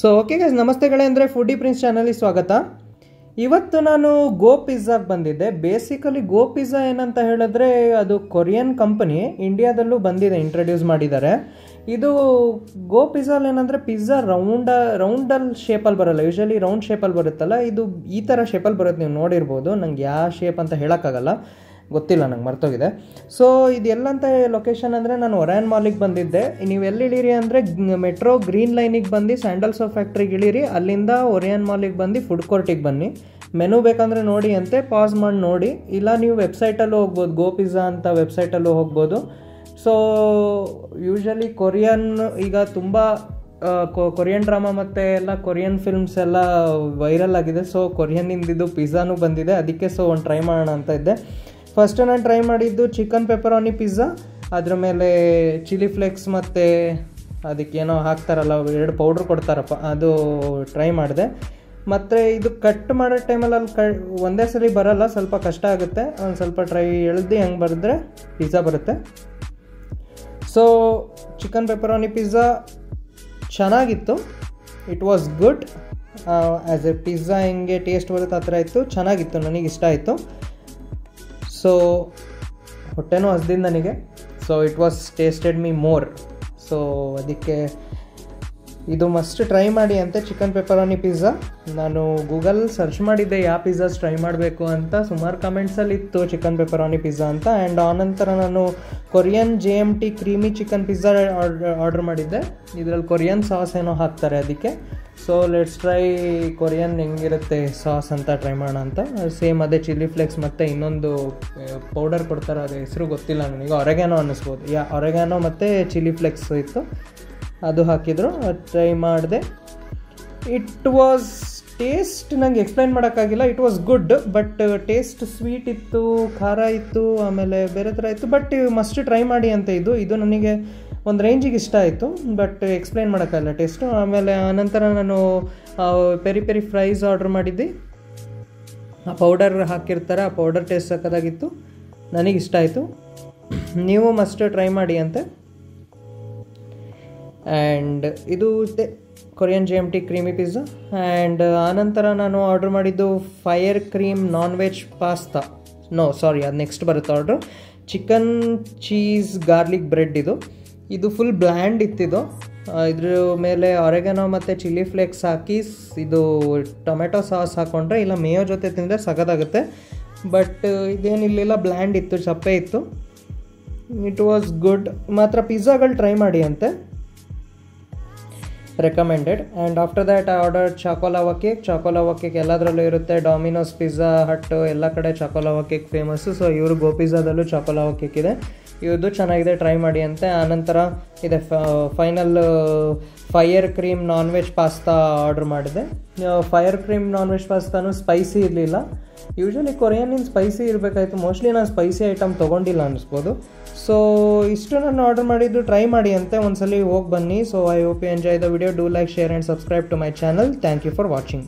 So okay guys, ನಮಸ್ತೆಗಳೇ. ಅಂದರೆ foodie prince ಚಾನಲ್ಗೆ ಸ್ವಾಗತ. ಇವತ್ತು ನಾನು ಗೋ ಪಿಜ್ಜಾಗೆ ಬಂದಿದ್ದೆ. ಬೇಸಿಕಲಿ ಗೋ ಪಿಜ್ಜಾ ಏನಂತ ಹೇಳಿದ್ರೆ ಅದು ಕೊರಿಯನ್ ಕಂಪನಿ, ಇಂಡಿಯಾದಲ್ಲೂ ಬಂದಿದೆ, ಇಂಟ್ರಡ್ಯೂಸ್ ಮಾಡಿದ್ದಾರೆ. ಇದು ಗೋ ಪಿಜ್ಜಾಲ್ ಏನಂದರೆ ಪಿಜ್ಜಾ ರೌಂಡಲ್ಲಿ ಶೇಪಲ್ಲಿ ಬರೋಲ್ಲ, ಯೂಶಲಿ ರೌಂಡ್ ಶೇಪಲ್ಲಿ ಬರುತ್ತಲ್ಲ, ಇದು ಈ ಥರ ಶೇಪಲ್ಲಿ ಬರುತ್ತೆ. ನೀವು ನೋಡಿರ್ಬೋದು. ನಂಗೆ ಯಾವ ಶೇಪ್ ಅಂತ ಹೇಳೋಕ್ಕಾಗಲ್ಲ, ಗೊತ್ತಿಲ್ಲ, ನಂಗೆ ಮರ್ತೋಗಿದೆ. ಸೊ ಇದು ಎಲ್ಲಂತ ಲೊಕೇಶನ್ ಅಂದರೆ ನಾನು ಒರಾಯನ್ ಮಾಲಿಗೆ ಬಂದಿದ್ದೆ. ನೀವು ಎಲ್ಲಿ ಇಳೀರಿ ಅಂದರೆ ಮೆಟ್ರೋ ಗ್ರೀನ್ ಲೈನಿಗೆ ಬಂದು ಸ್ಯಾಂಡಲ್ ಸೋಪ್ ಫ್ಯಾಕ್ಟ್ರಿಗೆ ಇಳೀರಿ, ಅಲ್ಲಿಂದ ಒರಾಯನ್ ಮಾಲಿಗೆ ಬಂದು ಫುಡ್ ಕೋರ್ಟಿಗೆ ಬನ್ನಿ. ಮೆನು ಬೇಕಂದರೆ ನೋಡಿ ಅಂತೆ, ಪಾಸ್ ಮಾಡಿ ನೋಡಿ. ಇಲ್ಲ ನೀವು ವೆಬ್ಸೈಟಲ್ಲೂ ಹೋಗ್ಬೋದು, ಗೋ ಪಿಜ್ಜಾ ಅಂತ ವೆಬ್ಸೈಟಲ್ಲೂ ಹೋಗ್ಬೋದು. ಸೊ ಯೂಶಲಿ ಕೊರಿಯನ್ ಈಗ ತುಂಬ ಕೊರಿಯನ್ ಡ್ರಾಮಾ ಮತ್ತು ಎಲ್ಲ ಕೊರಿಯನ್ ಫಿಲ್ಮ್ಸ್ ಎಲ್ಲ ವೈರಲ್ ಆಗಿದೆ. ಸೊ ಕೊರಿಯನ್ನಿಂದಿದ್ದು ಪಿಜ್ಜಾನೂ ಬಂದಿದೆ, ಅದಕ್ಕೆ ಸೊ ಒಂದು ಟ್ರೈ ಮಾಡೋಣ ಅಂತ ಇದ್ದೆ. ಫಸ್ಟ್ ನಾನು ಟ್ರೈ ಮಾಡಿದ್ದು ಚಿಕನ್ ಪೆಪರೋನಿ ಪಿಜ್ಜಾ, ಅದ್ರ ಮೇಲೆ ಚಿಲ್ಲಿ ಫ್ಲೇಕ್ಸ್ ಮತ್ತು ಅದಕ್ಕೇನೋ ಹಾಕ್ತಾರಲ್ಲ, 2 ಪೌಡ್ರ್ ಕೊಡ್ತಾರಪ್ಪ, ಅದು ಟ್ರೈ ಮಾಡಿದೆ. ಮತ್ತು ಇದು ಕಟ್ ಮಾಡೋ ಟೈಮಲ್ಲಿ ಒಂದೇ ಸಲ ಬರೋಲ್ಲ, ಸ್ವಲ್ಪ ಕಷ್ಟ ಆಗುತ್ತೆ. ಒಂದು ಸ್ವಲ್ಪ ಎಳ್ದು ಹಂಗೆ ಬರೆದ್ರೆ ಪಿಜ್ಜಾ ಬರುತ್ತೆ. ಸೊ ಚಿಕನ್ ಪೆಪರೋನಿ ಪಿಜ್ಜಾ ಚೆನ್ನಾಗಿತ್ತು, it was good. As A pizza ಹೆಂಗೆ ಟೇಸ್ಟ್ ಬರುತ್ತೆ ಆ ಥರ ಇತ್ತು, ಚೆನ್ನಾಗಿತ್ತು, ನನಗೆ ಇಷ್ಟ ಆಯಿತು. ಸೊ ಹೊಟ್ಟೆನೂ ಹಸ್ದಿದ್ದು ನನಗೆ. So it was tasted me more. So ಅದಕ್ಕೆ ಇದು ಮಸ್ಟ್ ಟ್ರೈ ಮಾಡಿ ಅಂತೆ, ಚಿಕನ್ ಪೆಪರೋನಿ ಪಿಜ್ಜಾ. ನಾನು ಗೂಗಲ್ ಸರ್ಚ್ ಮಾಡಿದ್ದೆ ಯಾವ ಪಿಜ್ಜಾಸ್ ಟ್ರೈ ಮಾಡಬೇಕು ಅಂತ, ಸುಮಾರು ಕಮೆಂಟ್ಸಲ್ಲಿ ಇತ್ತು ಚಿಕನ್ ಪೆಪರೋನಿ ಪಿಜ್ಜಾ ಅಂತ. ಆ್ಯಂಡ್ ಆನಂತರ ನಾನು Korean JMT creamy chicken pizza order ಮಾಡಿದ್ದೆ. ಇದರಲ್ಲಿ ಕೊರಿಯನ್ ಸಾಸ್ ಏನೋ ಹಾಕ್ತಾರೆ ಅದಕ್ಕೆ. ಸೊ ಲೆಟ್ಸ್ ಟ್ರೈ ಕೊರಿಯನ್ ಹೆಂಗಿರುತ್ತೆ ಸಾಸ್ ಅಂತ ಟ್ರೈ ಮಾಡೋಣ ಅಂತ. ಸೇಮ್ ಅದೇ ಚಿಲ್ಲಿ ಫ್ಲೇಕ್ಸ್ ಮತ್ತು ಇನ್ನೊಂದು ಪೌಡರ್ ಕೊಡ್ತಾರೆ, ಅದು ಹೆಸರು ಗೊತ್ತಿಲ್ಲ ನನಗೆ, ಒರೆಗ್ಯಾನೋ ಅನ್ನಿಸ್ಬೋದು. ಒರೆಗ್ಯಾನೋ ಮತ್ತು ಚಿಲ್ಲಿ ಫ್ಲೇಕ್ಸ್ ಇತ್ತು, ಅದು ಹಾಕಿದ್ರು, ಟ್ರೈ ಮಾಡಿದೆ. ಇಟ್ ವಾಸ್ ಟೇಸ್ಟ್ ನಂಗೆ ಎಕ್ಸ್ಪ್ಲೈನ್ ಮಾಡೋಕ್ಕಾಗಿಲ್ಲ. It was good, but taste sweet ಇತ್ತು, ಖಾರ ಇತ್ತು, ಆಮೇಲೆ ಬೇರೆ ಥರ ಇತ್ತು. ಬಟ್ ಮಸ್ಟ್ ಟ್ರೈ ಮಾಡಿ ಅಂತ ಇದು ನನಗೆ ಒಂದು ರೇಂಜಿಗೆ ಇಷ್ಟ ಆಯಿತು, ಬಟ್ ಎಕ್ಸ್ಪ್ಲೈನ್ ಮಾಡೋಕ್ಕಾಗಲ್ಲ ಟೇಸ್ಟು. ಆಮೇಲೆ ಆನಂತರ ನಾನು ಪೆರಿ ಫ್ರೈಸ್ ಆರ್ಡ್ರ್ ಮಾಡಿದ್ದೆ. ಆ ಪೌಡರ್ ಹಾಕಿರ್ತಾರೆ, ಆ ಪೌಡರ್ ಟೇಸ್ಟ್ ಸಕ್ಕತ್ತಾಗಿತ್ತು, ನನಗಿಷ್ಟ ಆಯಿತು. ನೀವು ಮಸ್ಟ್ ಟ್ರೈ ಮಾಡಿ ಅಂತೆ. ಆ್ಯಂಡ್ ಇದು Korean JMT creamy pizza. And ಆನಂತರ ನಾನು ಆರ್ಡ್ರ್ ಮಾಡಿದ್ದು fire cream non veg pasta. ಅದು ನೆಕ್ಸ್ಟ್ ಬರುತ್ತೆ order. Chicken cheese garlic bread. ಇದು ಫುಲ್ ಬ್ಲ್ಯಾಂಡ್ ಇತ್ತಿದು. ಇದ್ರ ಮೇಲೆ ಒರೆಗನೋ ಮತ್ತು ಚಿಲ್ಲಿ ಫ್ಲೇಕ್ಸ್ ಹಾಕಿ, ಇದು ಟೊಮೆಟೊ ಸಾಸ್ ಹಾಕ್ಕೊಂಡ್ರೆ ಇಲ್ಲ ಮೇಯೋ ಜೊತೆ ತಿಂದರೆ ಸಖತ್ತಾಗುತ್ತೆ. ಬಟ್ ಇದೇನಿಲ್ಲ, ಬ್ಲ್ಯಾಂಡ್ ಇತ್ತು, ಚಪ್ಪೆ ಇತ್ತು. It was good. ಮಾತ್ರ ಪಿಜ್ಜಾಗಳು ಟ್ರೈ ಮಾಡಿ ಅಂತೆ, recommended. And after that I order choco lava cake. ಎಲ್ಲದರಲ್ಲೂ ಇರುತ್ತೆ, ಡಾಮಿನೋಸ್, ಪಿಜ್ಜಾ ಹಟ್, ಎಲ್ಲ ಕಡೆ ಚಾಕೋಲಾವಾ ಕೇಕ್ ಫೇಮಸ್ಸು. ಸೊ ಇವರು ಗೋ ಪಿಜ್ಜಾದಲ್ಲೂ ಚಾಕೋಲಾವಾ ಕೇಕ್ ಇದೆ, ಇವ್ರದ್ದು ಚೆನ್ನಾಗಿದೆ, ಟ್ರೈ ಮಾಡಿ ಅಂತೆ. ಆನಂತರ ಇದೆ final fire cream non veg pasta order ಮಾಡಿದೆ. ಫೈರ್ ಕ್ರೀಮ್ ನಾನ್ ವೆಜ್ ಪಾಸ್ತಾನು ಸ್ಪೈಸಿ ಇರಲಿಲ್ಲ. ಯೂಶ್ವಲಿ ಕೊರಿಯನ್ನಿಂದ ಸ್ಪೈಸಿ ಇರಬೇಕಾಯ್ತು, ಮೋಸ್ಟ್ಲಿ ನಾನು ಸ್ಪೈಸಿ ಐಟಮ್ ತೊಗೊಂಡಿಲ್ಲ ಅನ್ನಿಸ್ಬೋದು. ಸೊ ಇಷ್ಟು ನಾನು ಆರ್ಡರ್ ಮಾಡಿದ್ದು, ಟ್ರೈ ಮಾಡಿ ಅಂತೆ, ಒಂದ್ಸಲಿ ಹೋಗಿ ಬನ್ನಿ. So I hope you enjoy the video. Do like, share and subscribe to my channel. Thank you for watching.